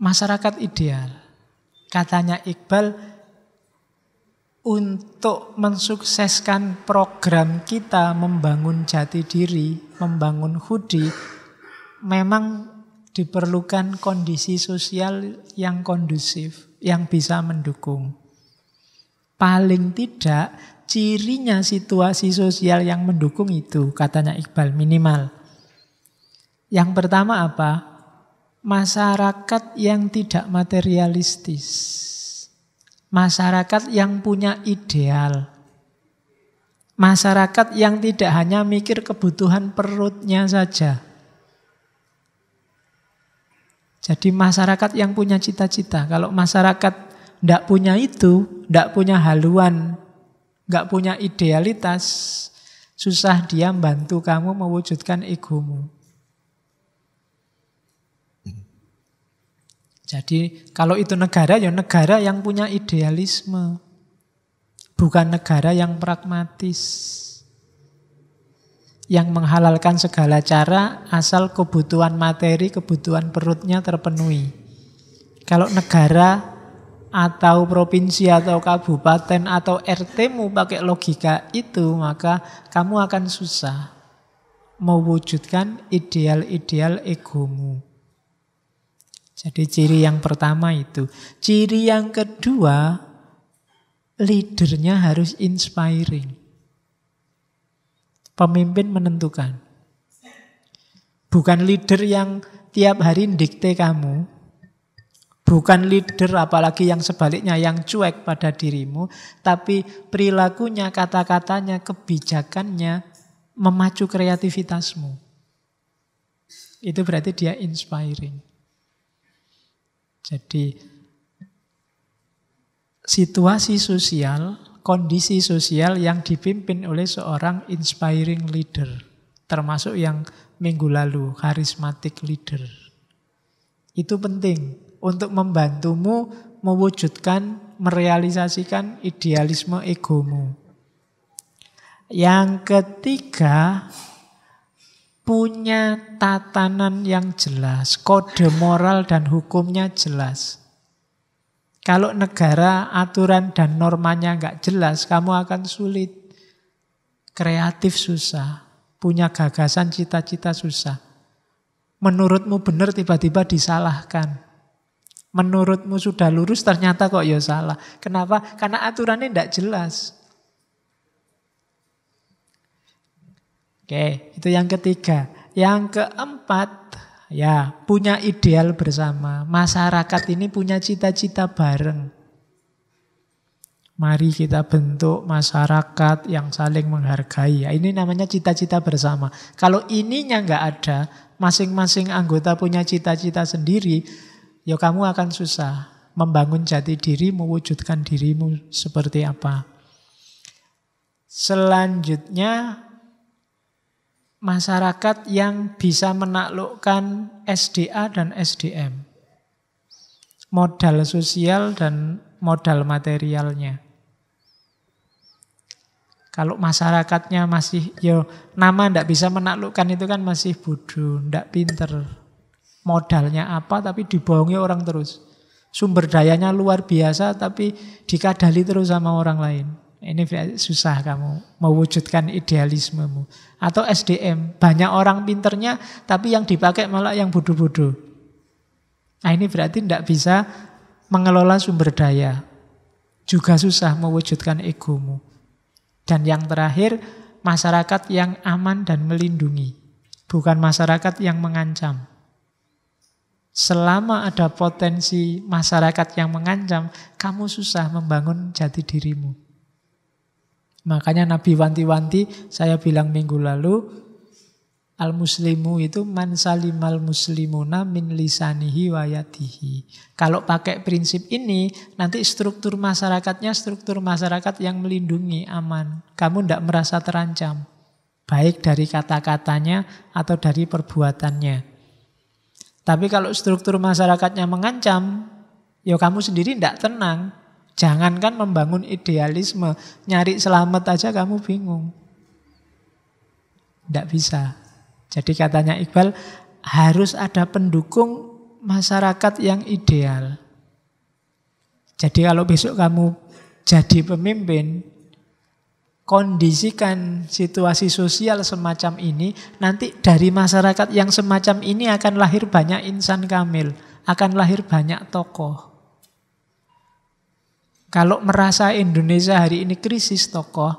masyarakat ideal. Katanya Iqbal, untuk mensukseskan program kita membangun jati diri, membangun hudi, memang diperlukan kondisi sosial yang kondusif, yang bisa mendukung. Paling tidak, cirinya situasi sosial yang mendukung itu, katanya Iqbal, minimal. Yang pertama apa? Masyarakat yang tidak materialistis. Masyarakat yang punya ideal. Masyarakat yang tidak hanya mikir kebutuhan perutnya saja. Jadi masyarakat yang punya cita-cita. Kalau masyarakat tidak punya itu, tidak punya haluan, tidak punya idealitas, susah dia bantu kamu mewujudkan egomu. Jadi kalau itu negara, ya negara yang punya idealisme. Bukan negara yang pragmatis. Yang menghalalkan segala cara asal kebutuhan materi, kebutuhan perutnya terpenuhi. Kalau negara atau provinsi atau kabupaten atau RT-mu pakai logika itu, maka kamu akan susah mewujudkan ideal-ideal egomu. Jadi ciri yang pertama itu. Ciri yang kedua, leadernya harus inspiring. Pemimpin menentukan. Bukan leader yang tiap hari dikte kamu. Bukan leader apalagi yang sebaliknya, yang cuek pada dirimu. Tapi perilakunya, kata-katanya, kebijakannya memacu kreativitasmu. Itu berarti dia inspiring. Jadi situasi sosial, kondisi sosial yang dipimpin oleh seorang inspiring leader. Termasuk yang minggu lalu, charismatic leader. Itu penting untuk membantumu mewujudkan, merealisasikan idealisme egomu. Yang ketiga, punya tatanan yang jelas, kode moral dan hukumnya jelas. Kalau negara, aturan dan normanya nggak jelas, kamu akan sulit. Kreatif susah, punya gagasan, cita-cita susah. Menurutmu benar, tiba-tiba disalahkan. Menurutmu sudah lurus, ternyata kok ya salah. Kenapa? Karena aturannya nggak jelas. Oke, itu yang ketiga. Yang keempat, ya punya ideal bersama. Masyarakat ini punya cita-cita bareng. Mari kita bentuk masyarakat yang saling menghargai. Ya, ini namanya cita-cita bersama. Kalau ininya nggak ada, masing-masing anggota punya cita-cita sendiri, ya kamu akan susah membangun jati diri, mewujudkan dirimu seperti apa. Selanjutnya, masyarakat yang bisa menaklukkan SDA dan SDM. Modal sosial dan modal materialnya. Kalau masyarakatnya masih, nama ndak bisa menaklukkan itu kan masih bodoh, ndak pinter. Modalnya apa tapi dibohongi orang terus. Sumber dayanya luar biasa tapi dikadali terus sama orang lain. Ini susah kamu mewujudkan idealismemu. Atau SDM, banyak orang pinternya tapi yang dipakai malah yang bodoh-bodoh. Nah ini berarti tidak bisa mengelola sumber daya. Juga susah mewujudkan egomu. Dan yang terakhir, masyarakat yang aman dan melindungi. Bukan masyarakat yang mengancam. Selama ada potensi masyarakat yang mengancam, kamu susah membangun jati dirimu. Makanya Nabi wanti-wanti, saya bilang minggu lalu, al-muslimu itu man salimal muslimuna min lisanihi wa yadihi. Kalau pakai prinsip ini, nanti struktur masyarakatnya struktur masyarakat yang melindungi, aman. Kamu tidak merasa terancam, baik dari kata-katanya atau dari perbuatannya. Tapi kalau struktur masyarakatnya mengancam, ya kamu sendiri tidak tenang. Jangankan membangun idealisme, nyari selamat aja kamu bingung. Tidak bisa. Jadi katanya Iqbal, harus ada pendukung masyarakat yang ideal. Jadi kalau besok kamu jadi pemimpin, kondisikan situasi sosial semacam ini, nanti dari masyarakat yang semacam ini akan lahir banyak insan kamil, akan lahir banyak tokoh. Kalau merasa Indonesia hari ini krisis tokoh,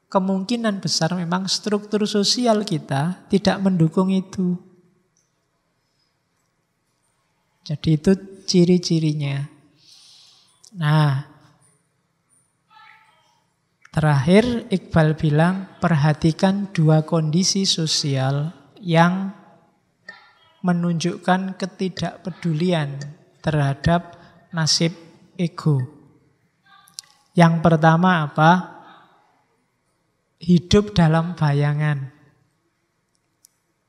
kemungkinan besar memang struktur sosial kita tidak mendukung itu. Jadi itu ciri-cirinya. Nah, terakhir Iqbal bilang perhatikan dua kondisi sosial yang menunjukkan ketidakpedulian terhadap nasib ego. Yang pertama apa? Hidup dalam bayangan.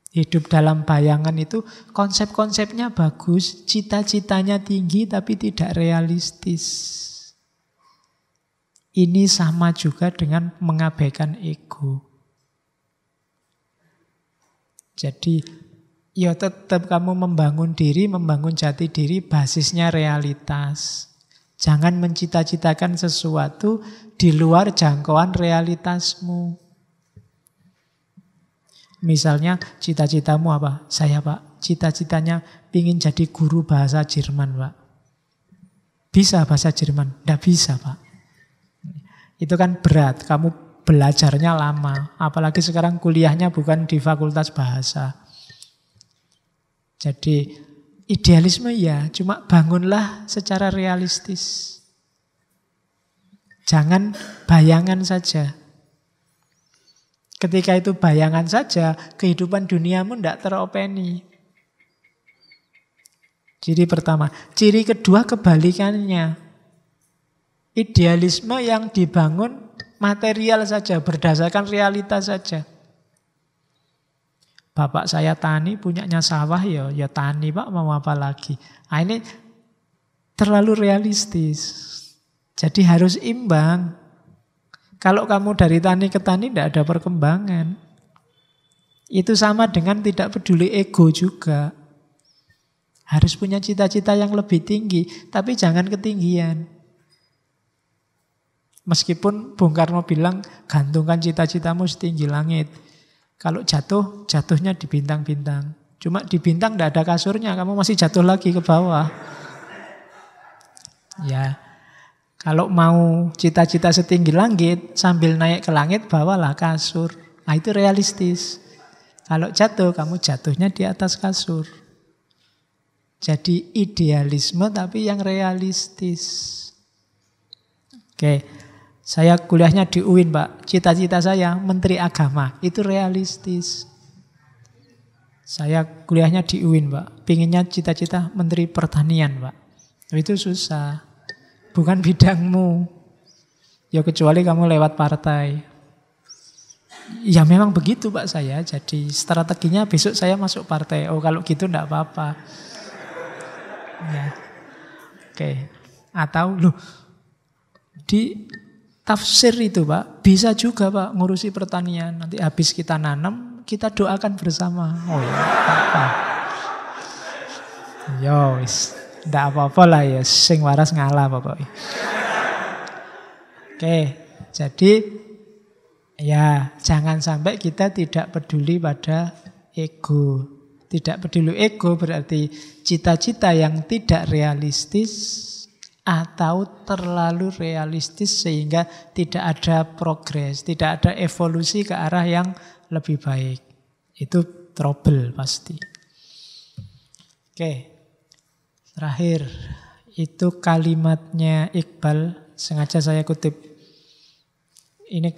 Hidup dalam bayangan itu konsep-konsepnya bagus, cita-citanya tinggi tapi tidak realistis. Ini sama juga dengan mengabaikan ego. Jadi, ya tetap kamu membangun diri, membangun jati diri, basisnya realitas. Jangan mencita-citakan sesuatu di luar jangkauan realitasmu. Misalnya cita-citamu apa? Saya Pak, cita-citanya ingin jadi guru bahasa Jerman Pak. Bisa bahasa Jerman? Tidak bisa Pak. Itu kan berat, kamu belajarnya lama. Apalagi sekarang kuliahnya bukan di fakultas bahasa. Jadi idealisme ya, cuma bangunlah secara realistis. Jangan bayangan saja. Ketika itu bayangan saja, kehidupan duniamu tidak teropeni. Ciri pertama. Ciri kedua kebalikannya. Idealisme yang dibangun material saja, berdasarkan realitas saja. Bapak saya tani, punyanya sawah, ya tani Pak, mau apa lagi. Nah, ini terlalu realistis. Jadi harus imbang. Kalau kamu dari tani ke tani tidak ada perkembangan. Itu sama dengan tidak peduli ego juga. Harus punya cita-cita yang lebih tinggi, tapi jangan ketinggian. Meskipun Bung Karno bilang, gantungkan cita-citamu setinggi langit. Kalau jatuh, jatuhnya di bintang-bintang. Cuma di bintang tidak ada kasurnya, kamu masih jatuh lagi ke bawah. Ya, kalau mau cita-cita setinggi langit, sambil naik ke langit, bawalah kasur. Nah itu realistis. Kalau jatuh, kamu jatuhnya di atas kasur. Jadi idealisme tapi yang realistis. Oke, saya kuliahnya di UIN Pak. Cita-cita saya Menteri Agama, itu realistis. Saya kuliahnya di UIN Pak. Pinginnya cita-cita Menteri Pertanian Pak. Itu susah. Bukan bidangmu. Ya kecuali kamu lewat partai. Ya memang begitu Pak saya. Jadi strateginya besok saya masuk partai. Oh kalau gitu enggak apa-apa. Ya. Oke. Atau loh, di tafsir itu Pak, bisa juga Pak ngurusi pertanian. Nanti habis kita nanam, kita doakan bersama. Oh ya, apa-apa. Yo, tidak apa-apa lah ya, sing waras ngalah pokoknya. Oke, jadi ya jangan sampai kita tidak peduli pada ego. Tidak peduli ego berarti cita-cita yang tidak realistis atau terlalu realistis sehingga tidak ada progres, tidak ada evolusi ke arah yang lebih baik. Itu trouble pasti. Oke. Terakhir, itu kalimatnya Iqbal, sengaja saya kutip. Ini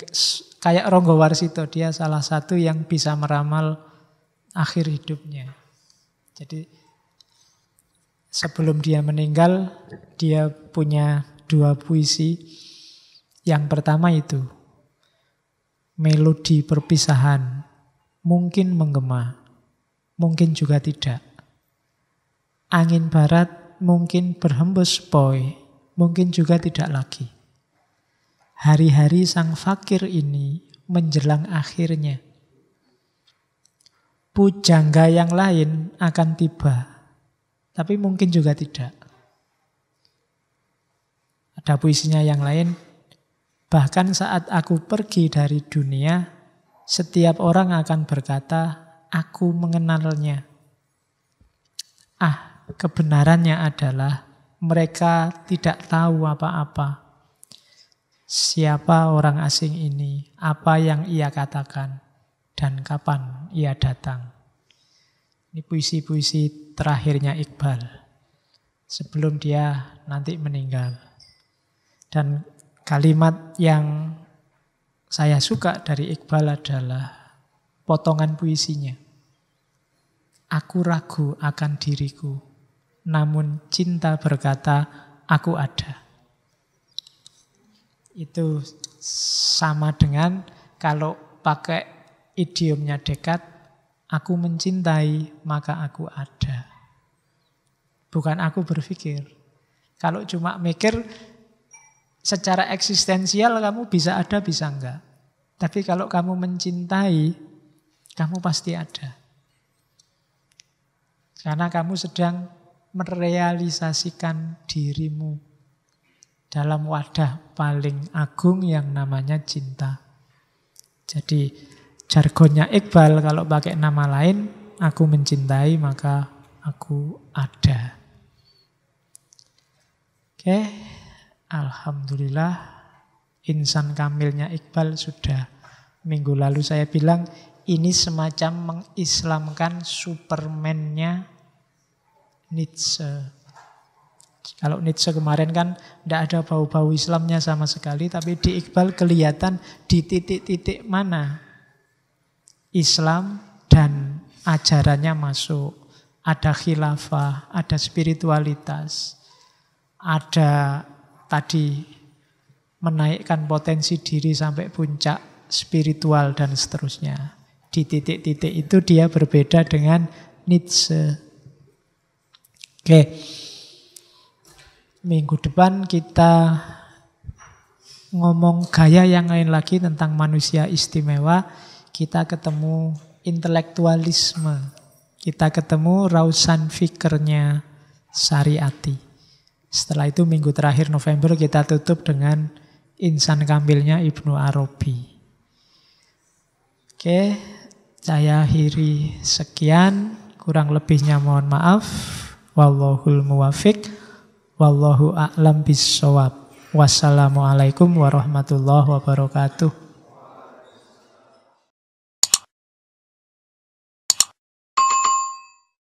kayak Ronggo Warsito, dia salah satu yang bisa meramal akhir hidupnya. Jadi sebelum dia meninggal, dia punya 2 puisi. Yang pertama itu, melodi perpisahan, mungkin menggema, mungkin juga tidak. Angin barat mungkin berhembus poi, mungkin juga tidak lagi. Hari-hari sang fakir ini menjelang akhirnya. Pujangga yang lain akan tiba. Tapi mungkin juga tidak. Ada puisinya yang lain. Bahkan saat aku pergi dari dunia, setiap orang akan berkata, aku mengenalnya. Kebenarannya adalah mereka tidak tahu apa-apa. Siapa orang asing ini, apa yang ia katakan, dan kapan ia datang. Ini puisi-puisi terakhirnya Iqbal sebelum dia nanti meninggal. Dan kalimat yang saya suka dari Iqbal adalah potongan puisinya. Aku ragu akan diriku, namun cinta berkata, aku ada. Itu sama dengan kalau pakai idiomnya Descartes, aku mencintai, maka aku ada. Bukan aku berpikir. Kalau cuma mikir, secara eksistensial kamu bisa ada, bisa enggak. Tapi kalau kamu mencintai, kamu pasti ada. Karena kamu sedang merealisasikan dirimu dalam wadah paling agung yang namanya cinta. Jadi jargonnya Iqbal kalau pakai nama lain, aku mencintai maka aku ada. Oke, alhamdulillah insan kamilnya Iqbal sudah minggu lalu saya bilang ini semacam mengislamkan Superman-nya Nietzsche. Kalau Nietzsche kemarin kan tidak ada bau-bau Islamnya sama sekali, tapi di Iqbal kelihatan di titik-titik mana Islam dan ajarannya masuk. Ada khilafah, ada spiritualitas, ada tadi menaikkan potensi diri sampai puncak spiritual dan seterusnya. Di titik-titik itu dia berbeda dengan Nietzsche. Oke. Minggu depan kita ngomong gaya yang lain lagi tentang manusia istimewa. Kita ketemu intelektualisme. Kita ketemu rausan fikirnya Syariati. Setelah itu minggu terakhir November kita tutup dengan insan kamilnya Ibnu Arabi. Oke, saya akhiri sekian. Kurang lebihnya mohon maaf. Wallahul muwafiq. Wallahu a'lam bissawab. Wassalamualaikum warahmatullahi wabarakatuh.